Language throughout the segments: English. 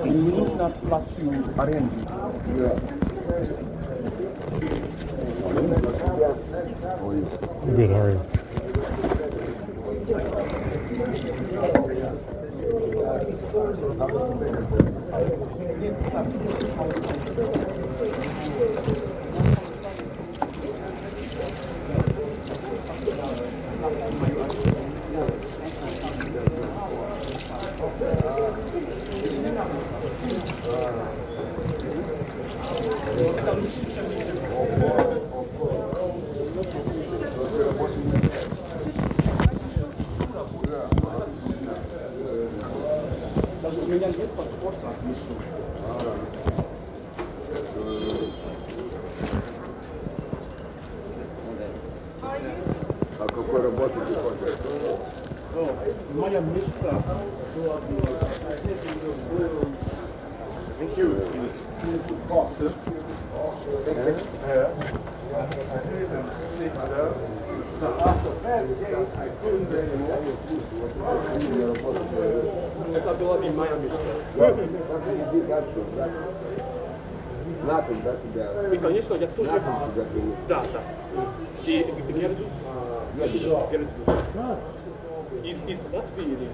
Minut na placu arendy. Good, Даже у меня нет паспорта, пишу. А какой работы ты хочешь? Моя мечта была бы thank you. Boxes. Это была бы моя мечта. Натан, да, тебя? И, конечно, я тоже... Натан тебя зовут? Да, да. И Гердус. Гердус. Из Латвии или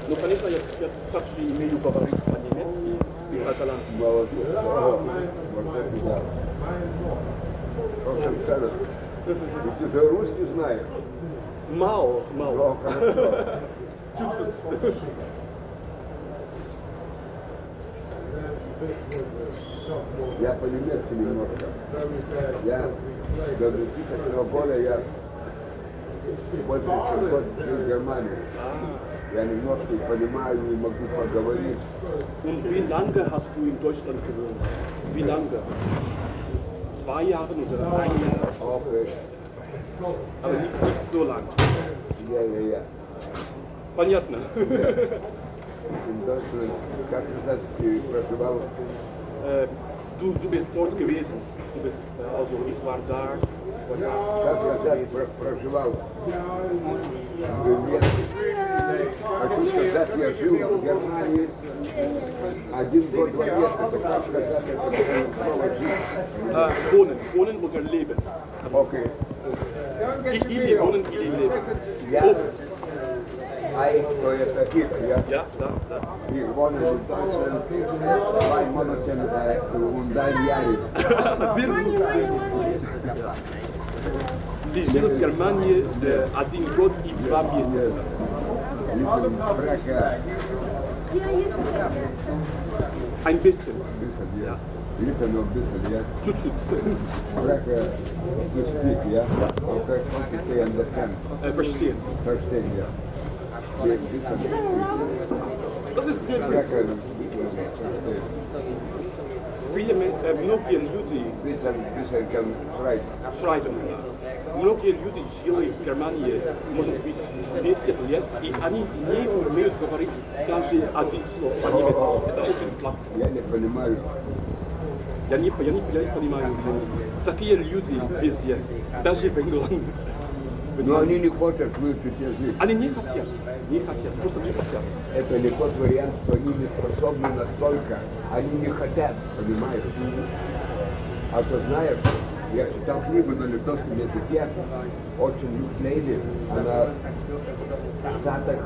Ну, конечно, я также имею говорить по-немецки и по-итальянски. Ты же русский знаешь? Мало. Чуть-чуть. Я по-немецки немножко. Я до 2000 года я больше чем год жил в Германии. Я немножко понимаю и могу поговорить. Und wie lange hast du in Deutschland gewohnt? Wie lange? 2 Jahre oder 1 Jahr? Okay. Aber nicht so lang. Я. Понятно. In Deutschland, как сказать, ты проживал? Du bist dort gewesen. Du bist, also ich war da. Как сказать, проживал? Нет. Хочу сказать, я жил в Германии 1 год, 2 месяца. Как сказать, это слово жизнь? Wohnen oder leben. Окей. Или wohnen, или leben. Я. Ай, то это их, я. Ja, da. Ich wohne in Deutschland 2 Monate und ein Jahr. Ты жил в Германии 1 год и 2 месяца. Ein bisschen. Ja. Liebe noch ein bisschen, ja. Чуть-чуть. Spreche to speak, ja. Okay, want to say understand. Verstehen. Verstehen, ja. Ein bisschen. Das ist sehr gut. Spreche, Многие люди bisschen kann schreiben. schreiben. Многие люди жили в Германии, может быть, 10 лет, и они не умеют говорить даже один слово по-немецки. Это очень плохо. Я не понимаю. Я не понимаю. Такие люди везде, даже в England. Но они не хотят выучить язык. Они не хотят, просто не хотят. Это не тот вариант, что они не способны настолько. Они не хотят, понимаешь? А то знаешь, я читал книгу на литовском языке, очень лейди, она в Штатах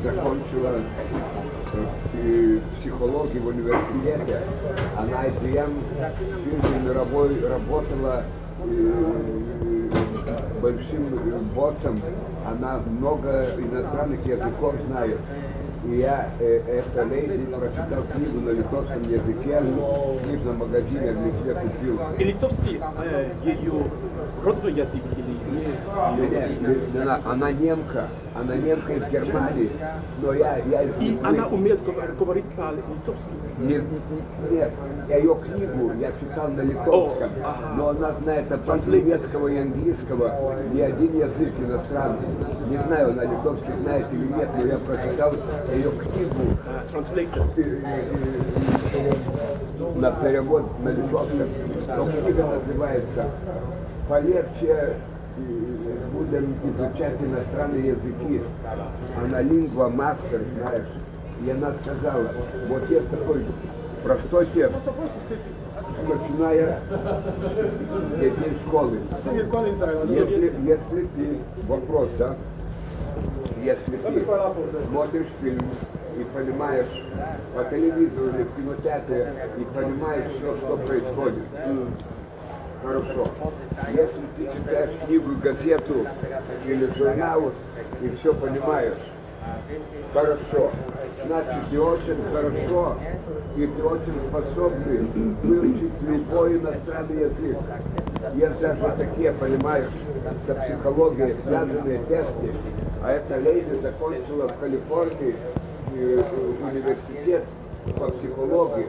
закончила психологию в университете, она IBM всю жизнь работала большим боссом, она много иностранных языков знает. И я это леди прочитал книгу на литовском языке, в книжном магазине, где купил. И литовский ее родной язык или Нет, она немка из Германии, но я и она умеет говорить по-литовски? Нет, я ее книгу я читал на литовском, но она знает от немецкого и английского ни один язык иностранный. Не знаю, она литовский знает или нет, но я прочитал ее книгу на перевод на литовском. Но книга называется «Полегче будем изучать иностранные языки». Она лингва мастер, знаешь. И она сказала, вот есть такой простой текст, начиная с детей школы. Если ты, вопрос, да, если ты смотришь фильм и понимаешь по телевизору или в кинотеатре и понимаешь все, что происходит, хорошо. Если ты читаешь книгу, газету или журнал и все понимаешь, хорошо. Значит, ты очень хорошо и ты очень способный выучить любой иностранный язык. Есть даже такие, понимаешь, со психологией связанные тесты. А эта леди закончила в Калифорнии университет по психологии.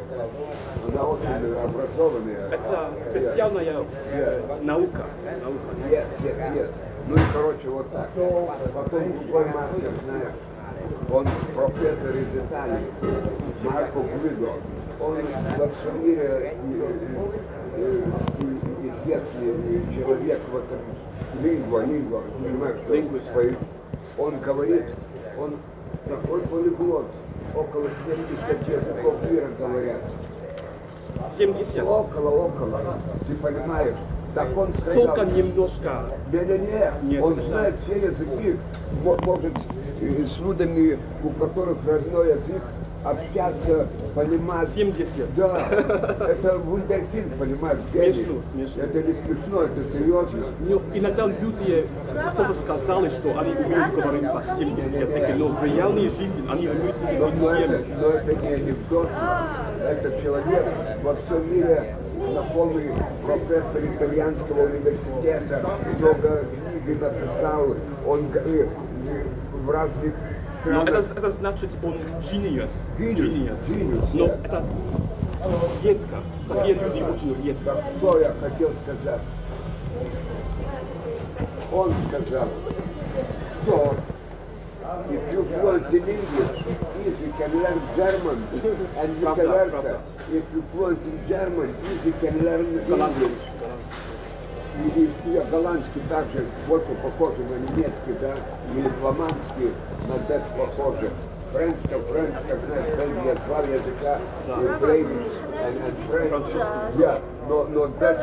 Она очень образованная. Это специальная наука. Yes. Ну и короче вот так. Потом другой мастер, знаешь. Он профессор из Италии, Марко Гвидо. Он во всем мире известный человек в этом лингва, понимаешь, что он говорит, он такой полиглот, около 70 языков мира говорят. 70? Около. Ты понимаешь? Так он сказал, только немножко. Не, он знает все языки, может с людьми, у которых родной язык, общаться, понимать. 70. Да, это вундеркинд, понимаешь, смешно. Это не смешно, это серьезно. Но иногда люди тоже сказали, что они умеют говорить по 70 языков, но в реальной жизни они умеют говорить 7. Но это не анекдот, это человек во всем мире знакомый профессор итальянского университета, много книг написал, он в разных но странах. это значит, он genius. Genius. Но это редко. Такие люди очень редко. Что я хотел сказать? Он сказал, что if you fluent in English, easy can learn German, and vice versa. If you fluent in German, easy can learn English. И голландский также больше похоже на немецкий, да, или фламандский, на датч похоже. Френч, как знаешь, Бельгия, два языка, Flemish and French. Но датч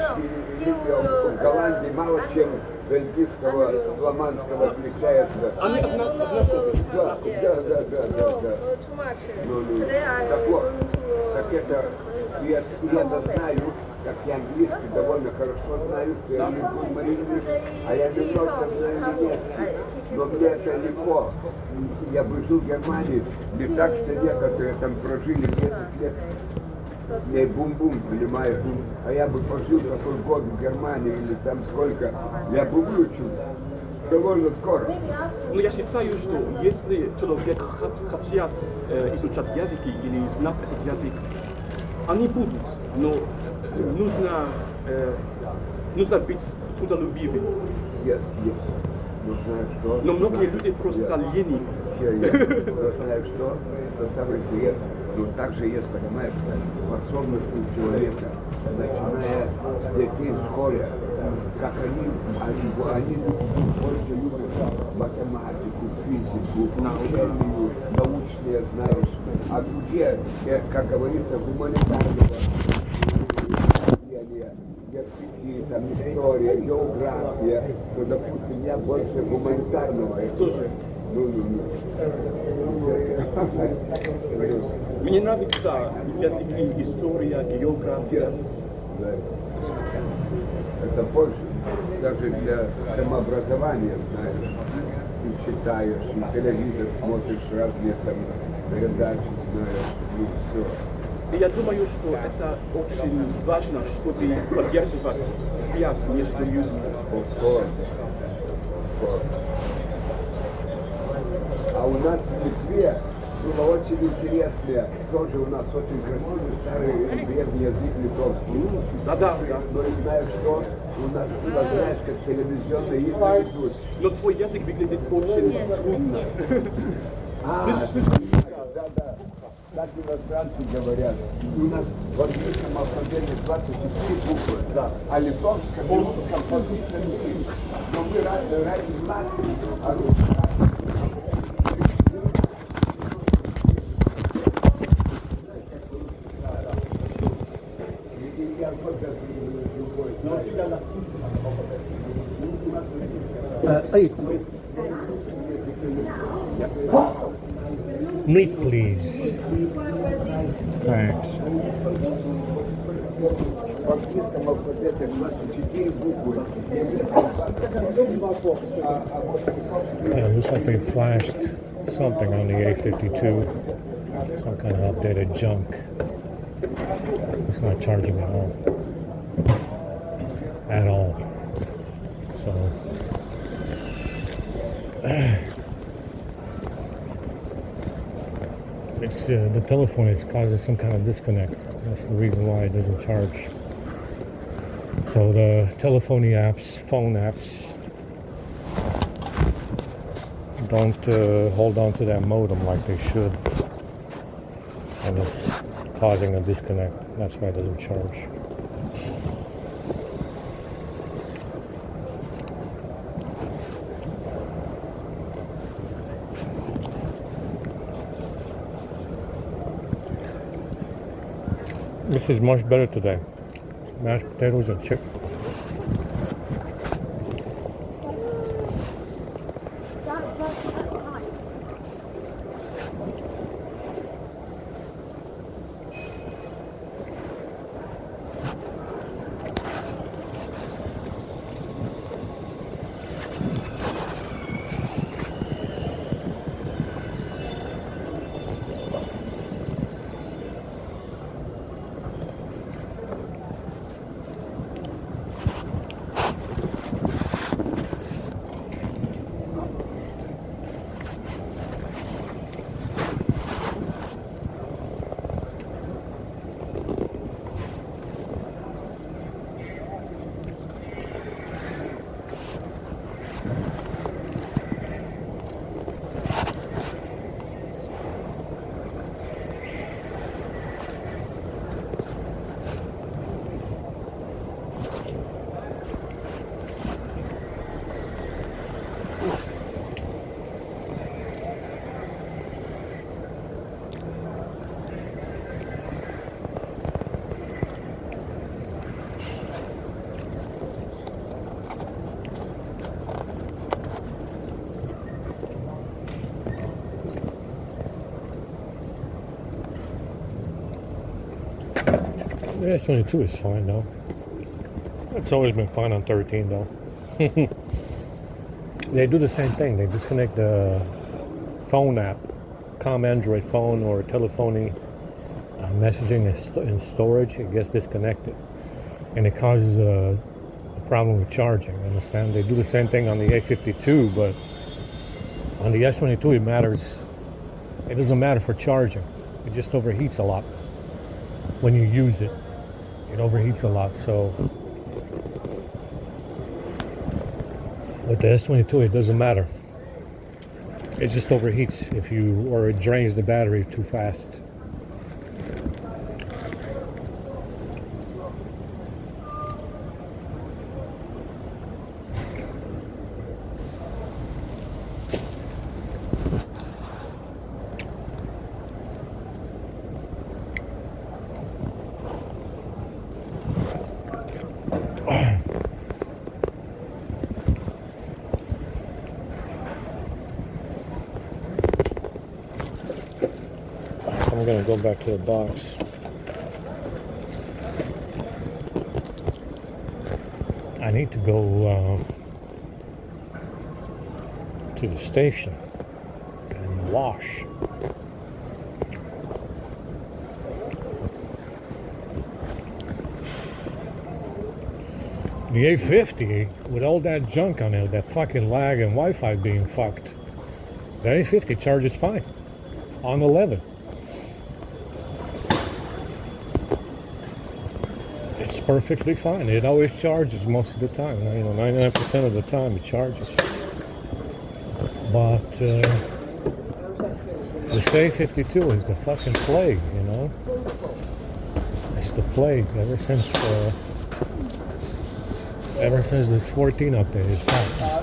в Голландии мало чем бельгийского, фламандского отличается. Они одинаковые. Да. Так это, я знаю, как я английский довольно хорошо знаю, я а я немножко знаю немецкий, но мне это легко. Я бы жил в Германии, не так, что некоторые там прожили 10 лет, не бум-бум, понимаешь, а я бы пожил такой год в Германии или там сколько, я бы выучил довольно скоро. Но я считаю, что если человек хочет изучать языки или знать этот язык, они будут, но нужно быть трудолюбивым. Yes. Но знаешь что? Но многие люди просто ленивы. Но знаешь что? Это самое интересное. Но также есть, понимаешь, способность у человека, начиная с детей в школе, как они больше любят математику, физику, химию, научные, знаешь, а другие, как говорится, гуманитарные там история, география, то, допустим, я больше гуманитарного. Слушай, мне нравится языки, история, география. Да. Это больше, даже для самообразования, знаешь. ты читаешь, и телевизор смотришь, разные там передачи знаешь, и все. И я думаю, что это очень важно, чтобы поддерживать связь между людьми. Of course. А у нас в Литве было очень интересное, тоже у нас очень красивый старый древний язык литовский. Да. Но и знаешь что? У нас, знаешь, как телевизионные игры идут. Но твой язык выглядит очень трудно. Да. Так иностранцы говорят. У нас в английском алфавите 24 буквы, да. А литовском и русском по 33. Но мы ради знать, Meat, please. Thanks. в английском алфавите 24 буквы. Yeah, it looks like they flashed something on the A52. Some kind of updated junk. It's not charging at all. At all. So it's the telephone is causing some kind of disconnect. That's the reason why it doesn't charge. So the telephony apps, phone apps, don't hold on to that modem like they should, and it's causing a disconnect. That's why it doesn't charge. This is much better today. Mashed potatoes and chicken. The S22 is fine though. It's always been fine on 13 though. They do the same thing. They disconnect the phone app, Android phone or telephony messaging and storage. It gets disconnected, and it causes a problem with charging. Understand? They do the same thing on the A52, but on the S22 it matters. It doesn't matter for charging. It just overheats a lot when you use it. It overheats a lot. So with the S22 it doesn't matter. It just overheats or it drains the battery too fast. I'm gonna go back to the box. I need to go to the station and wash. The 850, with all that junk on it, that fucking lag and Wi-Fi being fucked, the 850 charges fine on 11. It's perfectly fine. It always charges most of the time. 99% of the time it charges. But the A52 is the fucking plague, you know? It's the plague ever since this 14 update. It's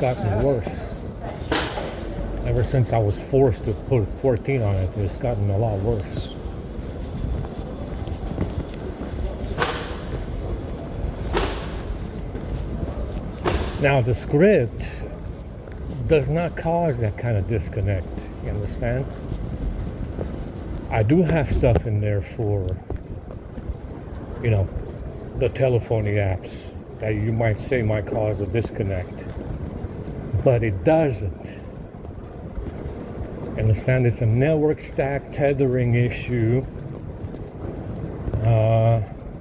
gotten worse. Ever since I was forced to put 14 on it, it's gotten a lot worse. Now the script does not cause that kind of disconnect, you understand? I do have stuff in there for, you know, the telephony apps that you might say might cause a disconnect, but it doesn't. Understand? It's a network stack tethering issue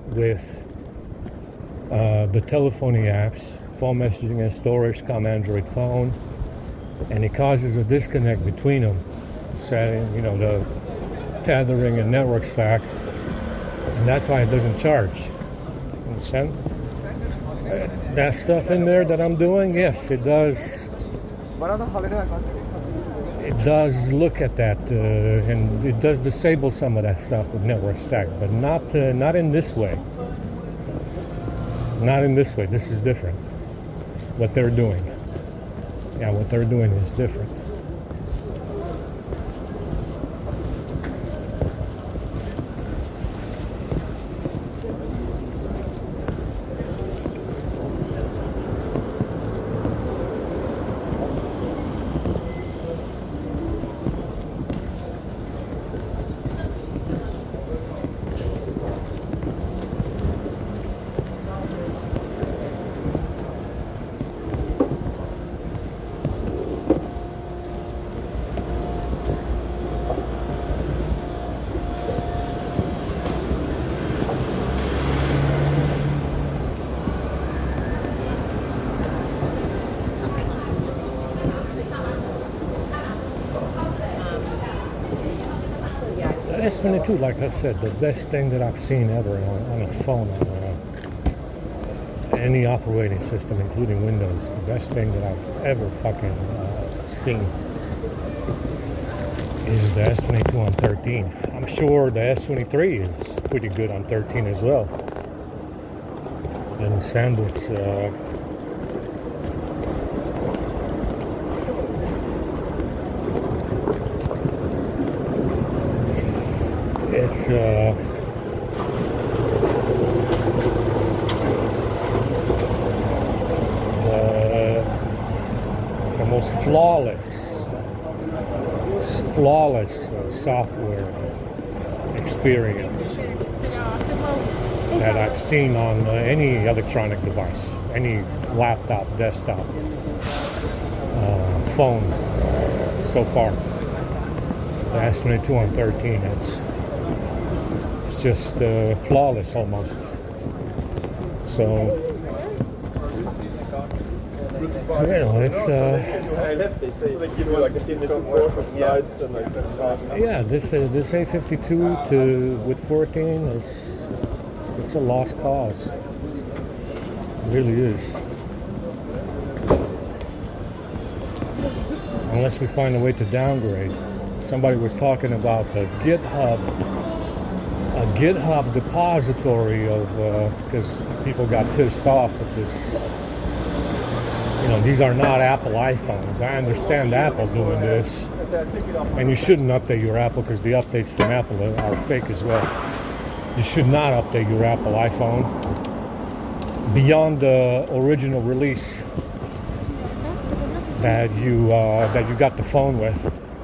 with the telephony apps, phone messaging and storage, come Android phone, and it causes a disconnect between them, setting, you know, the tethering and network stack, and that's why it doesn't charge. Understand? That stuff in there that I'm doing, yes, it does. It does look at that, and it does disable some of that stuff with network stack, but not in this way. Not in this way. This is different. What they're doing. Yeah, what they're doing is different. S22, like I said, the best thing that I've seen ever on a phone, on any operating system, including Windows. The best thing that I've ever fucking seen is the S22 on 13. I'm sure the S23 is pretty good on 13 as well. And Sandwich, it's the most flawless software experience that I've seen on any electronic device, any laptop, desktop, phone so far. The S22 on 13, it's just flawless almost. So, you know, it's yeah, this A52 with 14, it's a lost cause. It really is. Unless we find a way to downgrade. Somebody was talking about the GitHub depository of, because people got pissed off at this. You know, these are not Apple iPhones. I understand Apple doing this, and you shouldn't update your Apple because the updates from Apple are fake as well. You should not update your Apple iPhone beyond the original release that you got the phone with.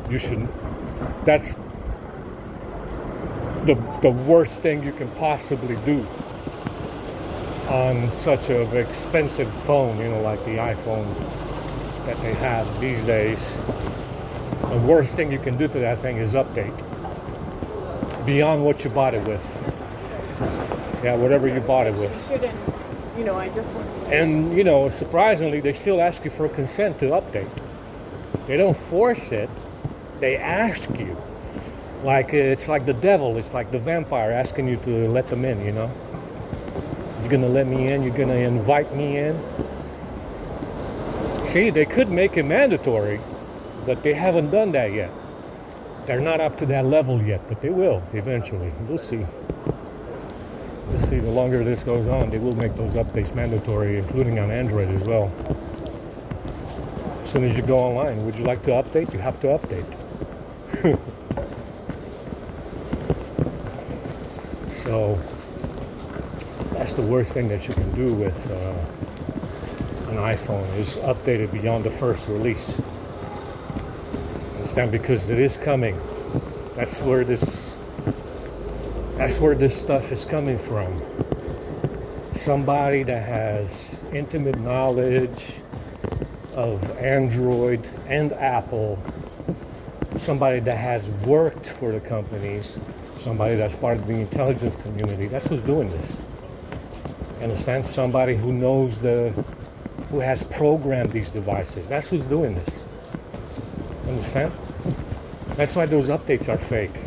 You shouldn't. That's the worst thing you can possibly do on such an expensive phone, you know, like the iPhone that they have these days, the worst thing you can do to that thing is update beyond what you bought it with. Yeah, whatever you bought it with. Shouldn't, I just want to... And, surprisingly, they still ask you for consent to update. They don't force it. They ask you. Like, it's like the devil. It's like the vampire asking you to let them in, You're going to let me in? You're going to invite me in? See, they could make it mandatory, but they haven't done that yet. They're not up to that level yet, but they will eventually. We'll see. We'll see. The longer this goes on, they will make those updates mandatory, including on Android as well. As soon as you go online, would you like to update? You have to update. So that's the worst thing that you can do with an iPhone, is update it beyond the first release. Understand? Because it is coming. That's where this stuff is coming from. Somebody that has intimate knowledge of Android and Apple, somebody that has worked for the companies, somebody that's part of the intelligence community, that's who's doing this. Understand? Somebody who knows who has programmed these devices, that's who's doing this. Understand? That's why those updates are fake.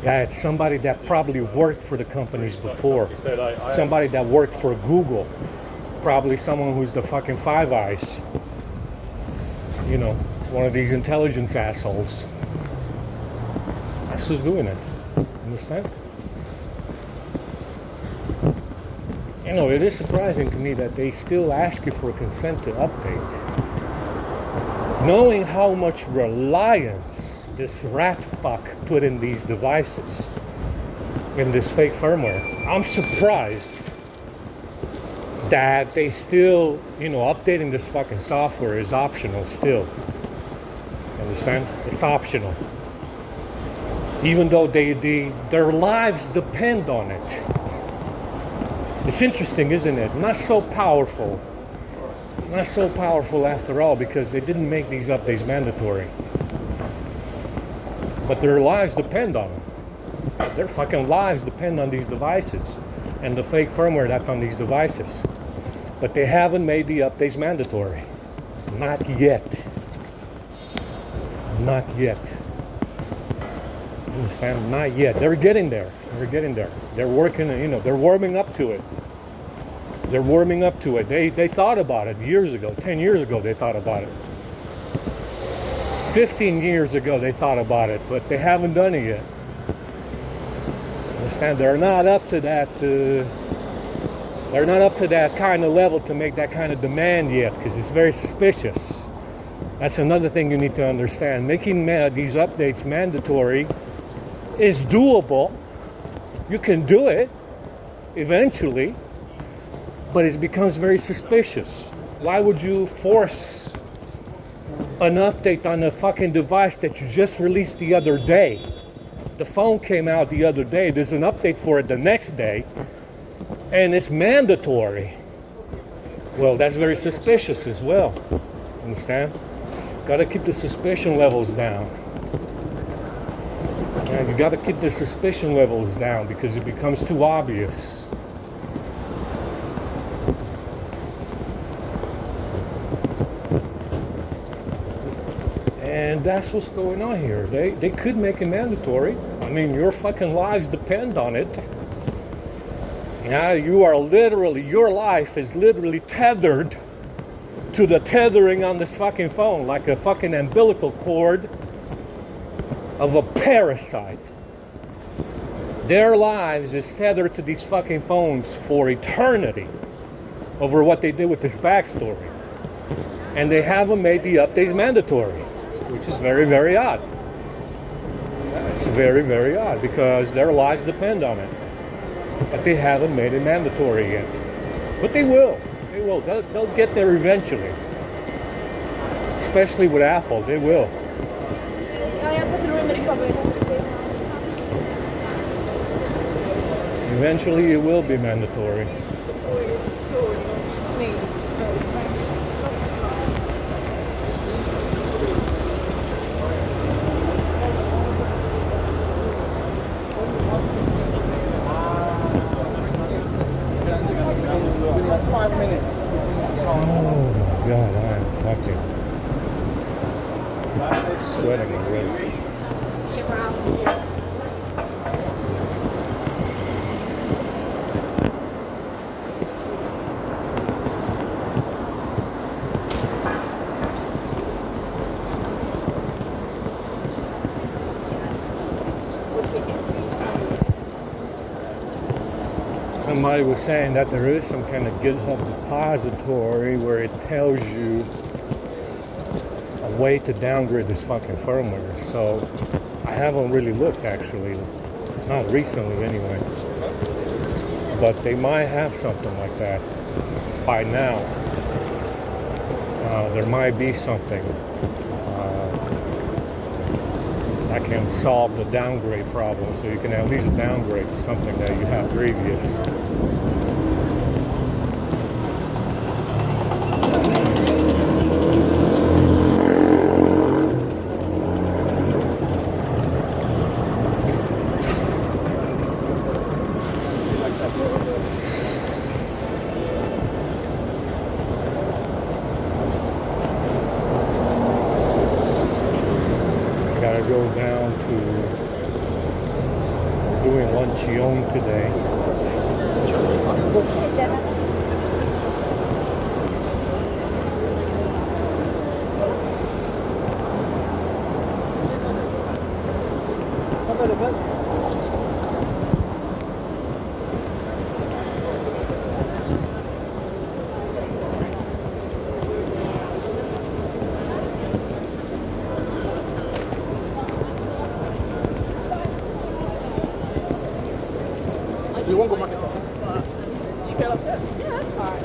Yeah, it's somebody that probably worked for the companies before. Somebody that worked for Google. Probably someone who's the fucking Five Eyes. One of these intelligence assholes. That's who's doing it. Understand? It is surprising to me that they still ask you for consent to update. Knowing how much reliance this rat fuck put in these devices, in this fake firmware, I'm surprised that they still, updating this fucking software is optional still. Understand? It's optional. Even though their lives depend on it. It's interesting, isn't it? Not so powerful. Not so powerful after all, because they didn't make these updates mandatory. But their lives depend on them. Their fucking lives depend on these devices and the fake firmware that's on these devices. But they haven't made the updates mandatory. Not yet. Not yet. Understand? Not yet. They're getting there. They're getting there. They're working, they're warming up to it. They're warming up to it. They thought about it years ago. 10 years ago they thought about it. 15 years ago they thought about it, but they haven't done it yet. Understand? They're not up to that. They're not up to that kind of level to make that kind of demand yet, because it's very suspicious. That's another thing you need to understand. Making these updates mandatory is doable. You can do it eventually, but it becomes very suspicious. Why would you force an update on a fucking device that you just released the other day? The phone came out the other day. There's an update for it the next day, and it's mandatory. Well, that's very suspicious as well. Understand? Got to keep the suspicion levels down. And you got to keep the suspicion levels down, because it becomes too obvious. And that's what's going on here. They could make it mandatory. I mean, your fucking lives depend on it. Your life is literally tethered to the tethering on this fucking phone, like a fucking umbilical cord of a parasite. Their lives is tethered to these fucking phones for eternity over what they did with this backstory. And they haven't made the updates mandatory, which is very, very odd. It's very, very odd, because their lives depend on it. But they haven't made it mandatory yet. But they will. They will. They'll get there eventually. Especially with Apple, they will. Eventually it will be mandatory. fucking sweating already. Somebody was saying that there is some kind of GitHub repository where it tells you a way to downgrade this fucking firmware. So I haven't really looked, actually, not recently anyway, but they might have something like that by now. There might be something that can solve the downgrade problem, so you can at least downgrade to something that you have previous. Go down to doing luncheon today. You won't go market. Do you feel upset? Yeah, that's fine.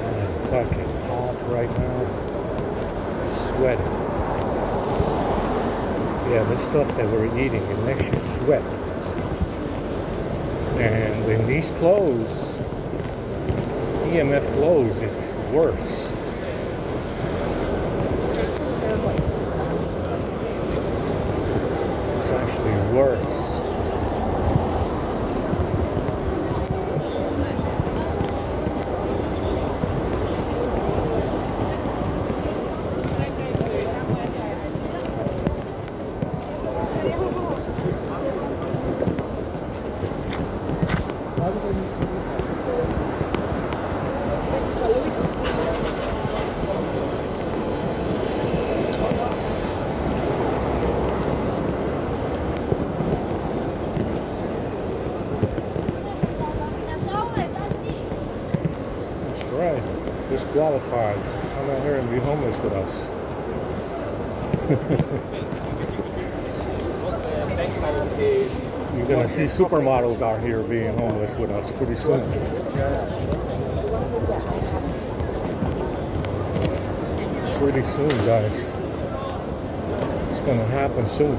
I'm fucking hot right now. Sweating. Yeah, the stuff that we're eating, it makes you sweat. And in these clothes, EMF clothes, it's worse. It's actually worse. Right, disqualified. Come out here and be homeless with us. You're gonna see supermodels out here being homeless with us pretty soon. Pretty soon, guys. It's gonna happen soon.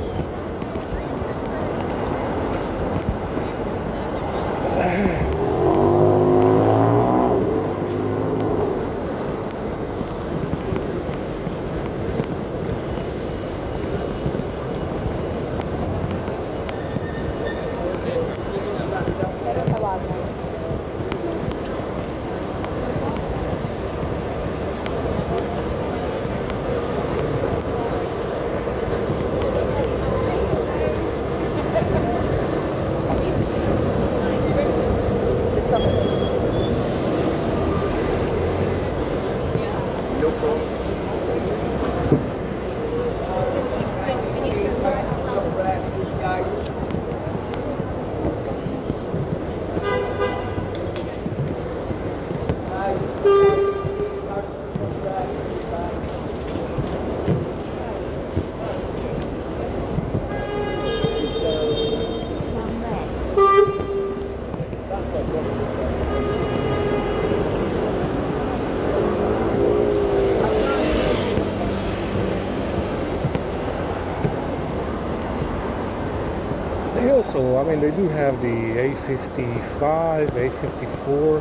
They also, I mean, they do have the A55, A54.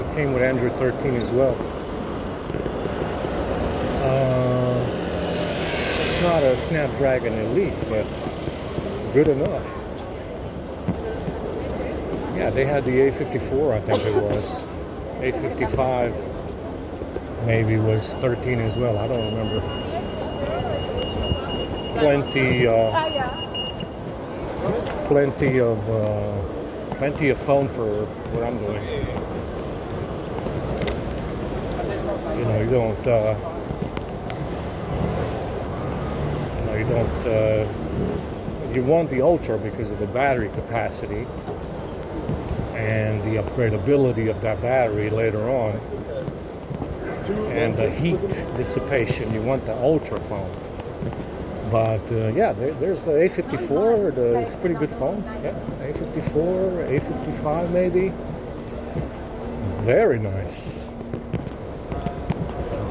It came with Android 13 as well. It's not a Snapdragon Elite, but good enough. Yeah, they had the A54, I think it was. A55 maybe was 13 as well. I don't remember. Plenty of phone for what I'm doing. You know, you want the Ultra because of the battery capacity and the upgradability of that battery later on, and the heat dissipation. You want the Ultra phone. But yeah, there's the A54. It's a pretty good phone. Yeah, A54, A55 maybe. Very nice.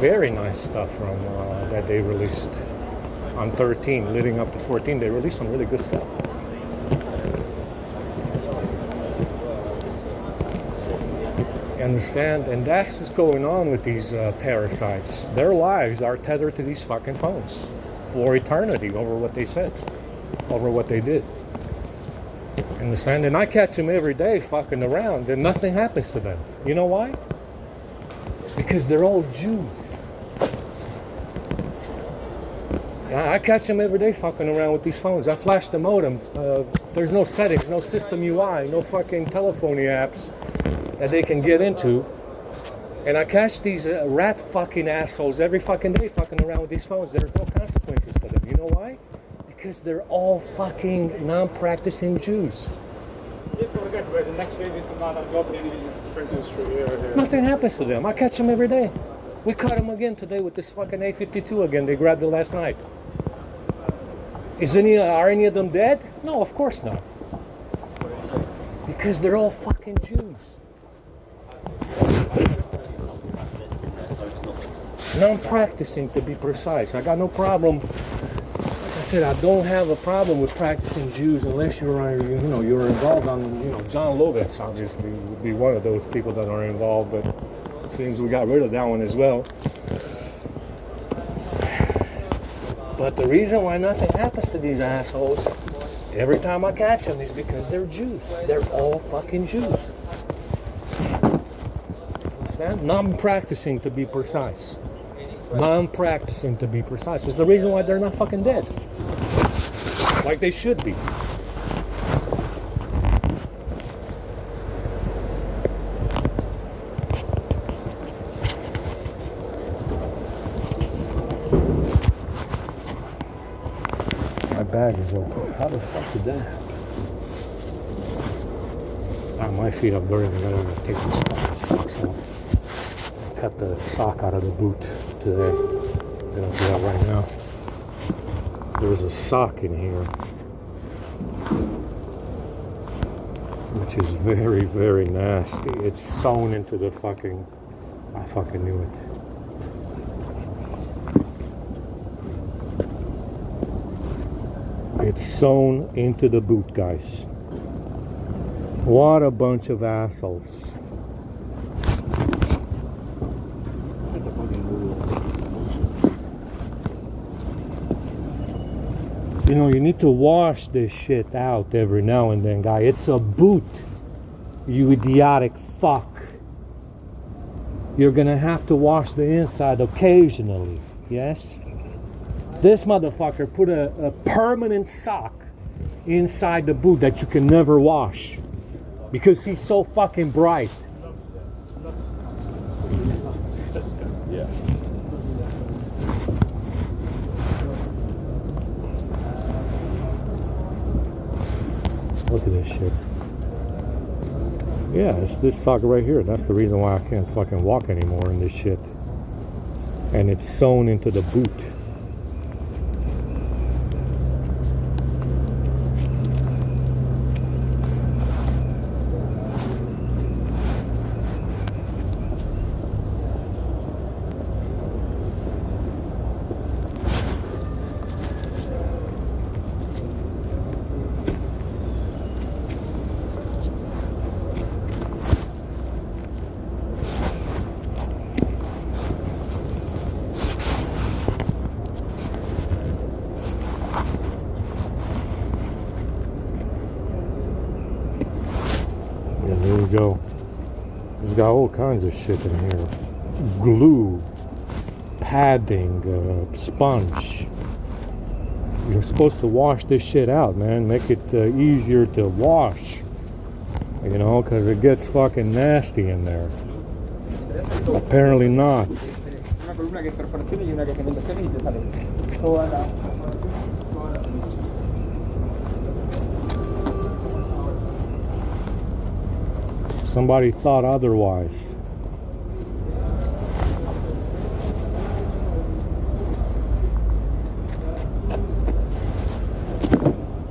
Very nice stuff from that they released on 13, leading up to 14. They released some really good stuff. You understand? And that's what's going on with these parasites. Their lives are tethered to these fucking phones for eternity over what they said, over what they did. Understand? And I catch them every day fucking around and nothing happens to them. You know why? Because they're all Jews. I catch them every day fucking around with these phones. I flash the modem. There's no settings, no system UI, no fucking telephony apps that they can get into. And I catch these rat fucking assholes every fucking day fucking around with these phones. There's no consequences for them. You know why? Because they're all fucking non-practicing Jews. Nothing happens to them. I catch them every day. We caught them again today with this fucking A52 again. They grabbed it last night. Are any of them dead? No, of course not. Because they're all fucking Jews. Non-practicing, to be precise. I got no problem. Like I said, I don't have a problem with practicing Jews unless you're involved on, John Lovitz obviously would be one of those people that are involved, but it seems we got rid of that one as well. But the reason why nothing happens to these assholes every time I catch them is because they're Jews. They're all fucking Jews. Understand? Non-practicing, to be precise. Non-practicing, to be precise. Is the reason why they're not fucking dead. Like they should be. My bag is open. How the fuck did that happen? My feet are burning. I gotta take these fucking socks off. Cut the sock out of the boot today. I'm gonna do that right now. There's a sock in here, which is very, very nasty. It's sewn into the fucking... I fucking knew it. It's sewn into the boot, guys. What a bunch of assholes. You need to wash this shit out every now and then, guy. It's a boot, you idiotic fuck. You're gonna have to wash the inside occasionally, yes? This motherfucker put a permanent sock inside the boot that you can never wash because he's so fucking bright. Yeah. Look at this shit. Yeah, it's this sock right here. That's the reason why I can't fucking walk anymore in this shit. And it's sewn into the boot. go. It's got all kinds of shit in here. Glue, padding, sponge. You're supposed to wash this shit out, man. Make it easier to wash. You know, because it gets fucking nasty in there. Apparently not. Una columna che è perforazione e una che è cementazione y te sale toda la... Somebody thought otherwise.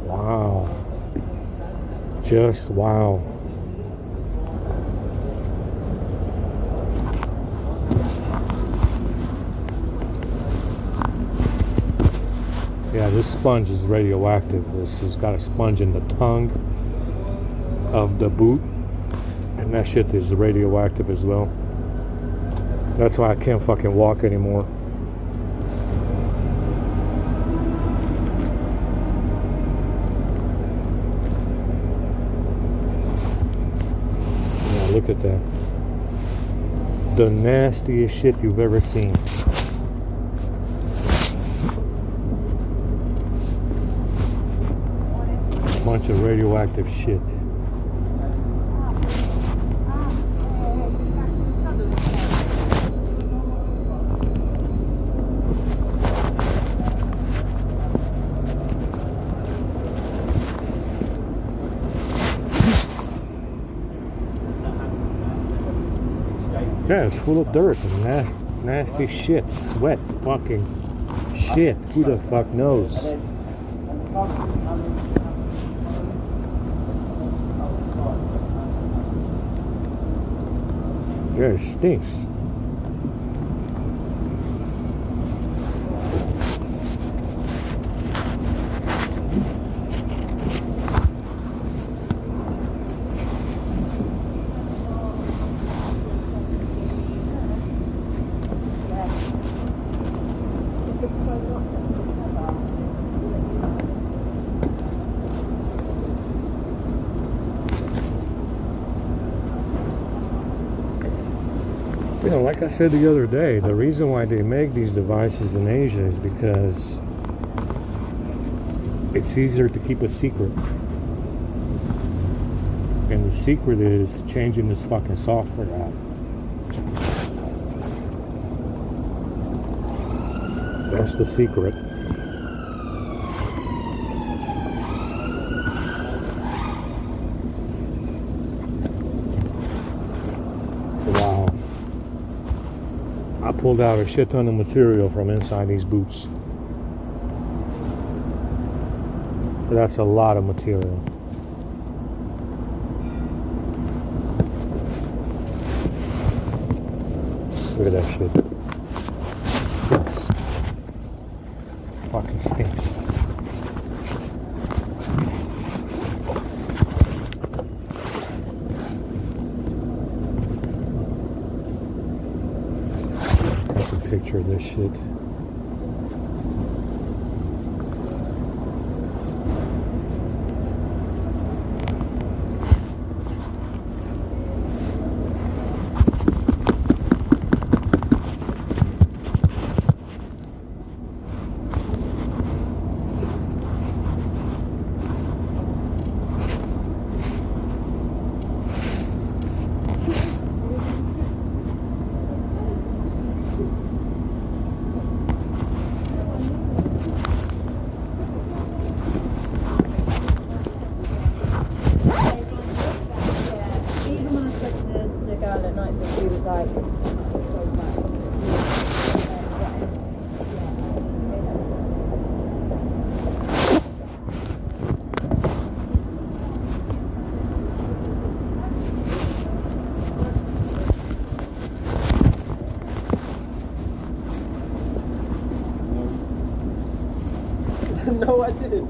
Wow. Just wow. Yeah, this sponge is radioactive. This has got a sponge in the tongue of the boot. And that shit is radioactive as well. That's why I can't fucking walk anymore. Yeah, look at that. The nastiest shit you've ever seen. Bunch of radioactive shit. Yeah, it's full of dirt and nasty shit, sweat, fucking shit. Who the fuck knows? Yeah, it stinks. You know, like I said the other day, the reason why they make these devices in Asia is because it's easier to keep a secret. And the secret is changing this fucking software out. That's the secret. Wow. I pulled out a shit ton of material from inside these boots. That's a lot of material. Look at that shit. Stinks. Fucking stinks. That's a picture of this shit. No, I didn't.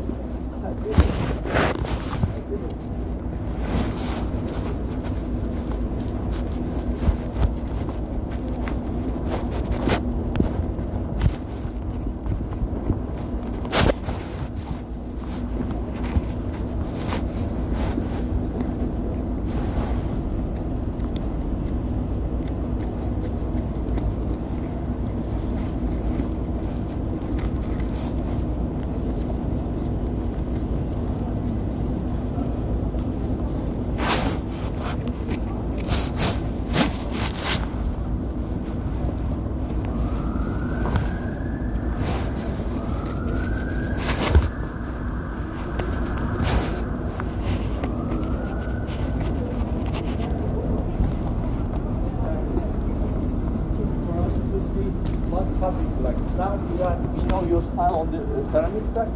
we know your style on the ceramic side.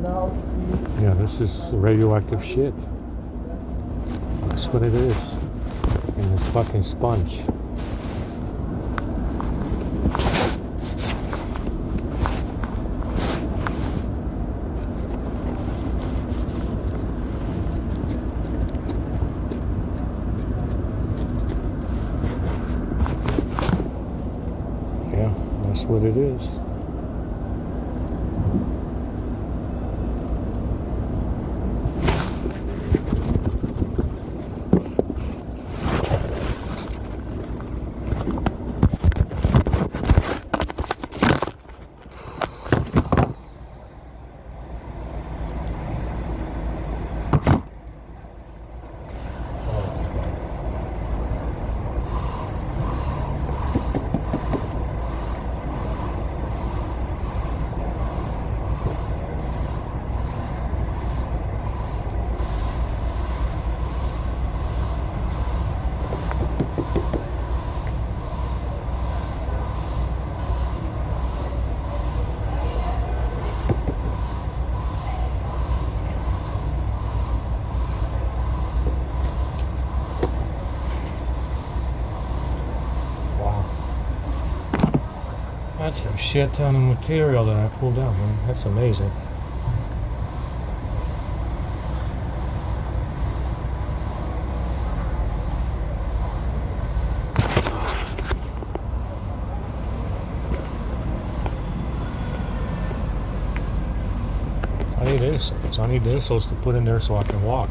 Now we Yeah, this is radioactive shit. That's what it is. And this fucking sponge. Yeah, that's what it is. That's a shit ton of material that I pulled out, man. That's amazing. I need insoles. I need the insoles to put in there so I can walk.